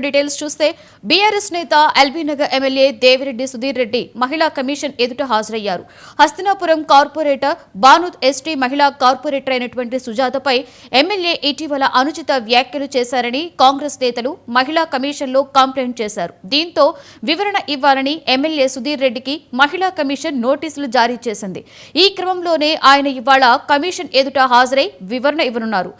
Details చూస్తే BRS నేత LB Nagar MLA Devireddy Sudheer Reddy మహిళా కమిషన్ ఎదుట హాజరయ్యారు. హస్తినాపురం కార్పొరేటర్ బానూత్ ఎస్టీ మహిళా కార్పొరేటర్ అయినటువంటి సుజాతపై ఎమ్మెల్యే ఇటీవల అనుచిత వ్యాఖ్యలు చేశారని కాంగ్రెస్ నేతలు మహిళా కమిషన్లో కంప్లైంట్ చేశారు. దీంతో వివరణ ఇవ్వాలని ఎమ్మెల్యే సుధీర్ రెడ్డికి మహిళా కమిషన్ నోటీసులు జారీ చేసింది. ఈ క్రమంలోనే ఆయన ఇవాళ కమిషన్ ఎదుట హాజరై వివరణ ఇవ్వనున్నారు.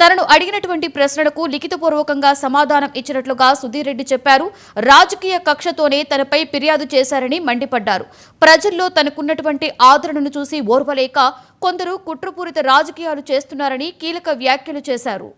తనను అడిగినటువంటి ప్రశ్నలకు లిఖితపూర్వకంగా సమాధానం ఇచ్చినట్లుగా సుధీర్ రెడ్డి చెప్పారు. రాజకీయ కక్షతోనే తనపై ఫిర్యాదు చేశారని మండిపడ్డారు. ప్రజల్లో తనకున్నటువంటి ఆదరణను చూసి ఓర్వలేక కొందరు కుట్రపూరిత రాజకీయాలు చేస్తున్నారని కీలక వ్యాఖ్యలు చేశారు.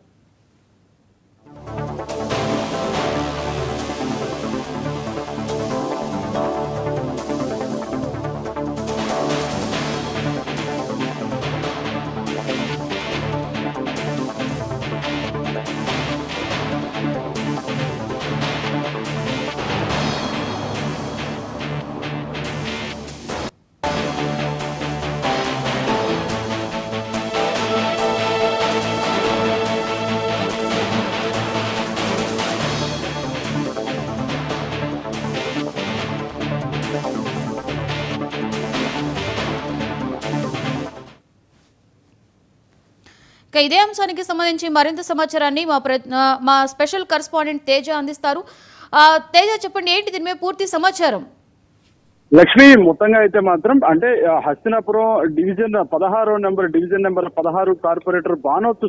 ఇదే అంశానికి సంబంధించి మరింత సమాచారాన్ని మా స్పెషల్ కరెస్పాండెంట్ తేజ అందిస్తారు. తేజ, చెప్పండి, ఏంటి దీని మీద పూర్తి సమాచారం? లక్ష్మి, మొత్తంగా అయితే మాత్రం అంటే హస్తినాపురం డివిజన్ 16 కార్పొరేటర్ బానోత్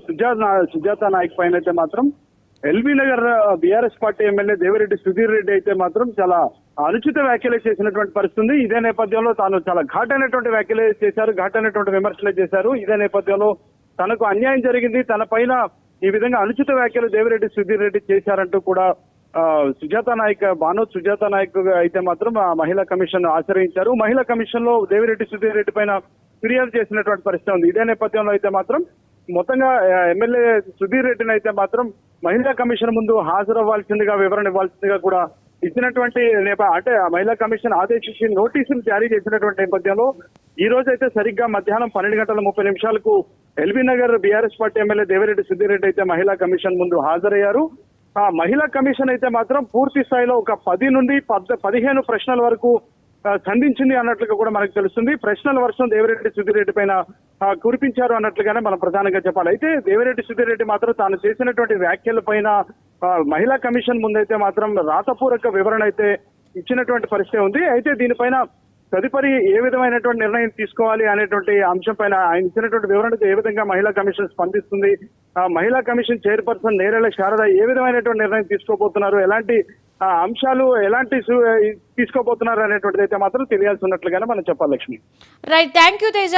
సుజాత నాయక్ పైన అయితే మాత్రం LB Nagar BRS party MLA Devireddy Sudheer Reddy అయితే మాత్రం చాలా అనుచిత వ్యాఖ్యలు చేసినటువంటి పరిస్థితి. ఇదే నేపథ్యంలో తాను చాలా ఘాటైనటువంటి వ్యాఖ్యలు చేశారు, ఘాటైనటువంటి విమర్శలు చేశారు. ఇదే నేపథ్యంలో తనకు అన్యాయం జరిగింది, తన పైన ఈ విధంగా అనుచిత వ్యాఖ్యలు దేవిరెడ్డి సుధీర్ రెడ్డి చేశారంటూ కూడా బానోత్ సుజాత నాయక్ అయితే మాత్రం మహిళా కమిషన్ ఆశ్రయించారు. మహిళా కమిషన్ లో దేవిరెడ్డి సుధీర్ రెడ్డి పైన ఫిర్యాదు చేసినటువంటి పరిస్థితి ఉంది. ఇదే నేపథ్యంలో అయితే మాత్రం మొత్తంగా ఎమ్మెల్యే సుధీర్ రెడ్డిని అయితే మాత్రం మహిళా కమిషన్ ముందు హాజరవ్వాల్సిందిగా, వివరణ ఇవ్వాల్సిందిగా కూడా ఇచ్చినటువంటి అంటే మహిళా కమిషన్ ఆదేశించి నోటీసులు జారీ చేసినటువంటి నేపథ్యంలో ఈ రోజు అయితే సరిగ్గా మధ్యాహ్నం 12:30 LB Nagar BRS party MLA Devireddy Sudheer Reddy అయితే మహిళా కమిషన్ ముందు హాజరయ్యారు. ఆ మహిళా కమిషన్ అయితే మాత్రం పూర్తి స్థాయిలో ఒక 10 నుండి 15 ప్రశ్నల వరకు సంధించింది అన్నట్లుగా కూడా మనకు తెలుస్తుంది. ప్రశ్నల వర్షం దేవిరెడ్డి సుధీర్ రెడ్డి పైన కురిపించారు అన్నట్లుగానే మనం ప్రధానంగా చెప్పాలి. అయితే దేవిరెడ్డి సుధీర్ రెడ్డి మాత్రం తాను చేసినటువంటి వ్యాఖ్యల పైన మహిళా కమిషన్ ముందైతే మాత్రం రాతపూర్వక వివరణ అయితే ఇచ్చినటువంటి పరిస్థితి ఉంది. అయితే దీనిపైన తదుపరి ఏ విధమైనటువంటి నిర్ణయం తీసుకోవాలి అనేటువంటి అంశం పైన ఆయన ఇచ్చినటువంటి వివరణకు ఏ విధంగా మహిళా కమిషన్ స్పందిస్తుంది, మహిళా కమిషన్ చైర్పర్సన్ నేరేళ్ల శారద ఏ విధమైనటువంటి నిర్ణయం తీసుకోబోతున్నారు, ఎలాంటి అంశాలు తీసుకోబోతున్నారు అనేటువంటిది అయితే మాత్రం తెలియాల్సి ఉన్నట్లుగానే మనం చెప్పాలి. Lakshmi, right, thank you Teja.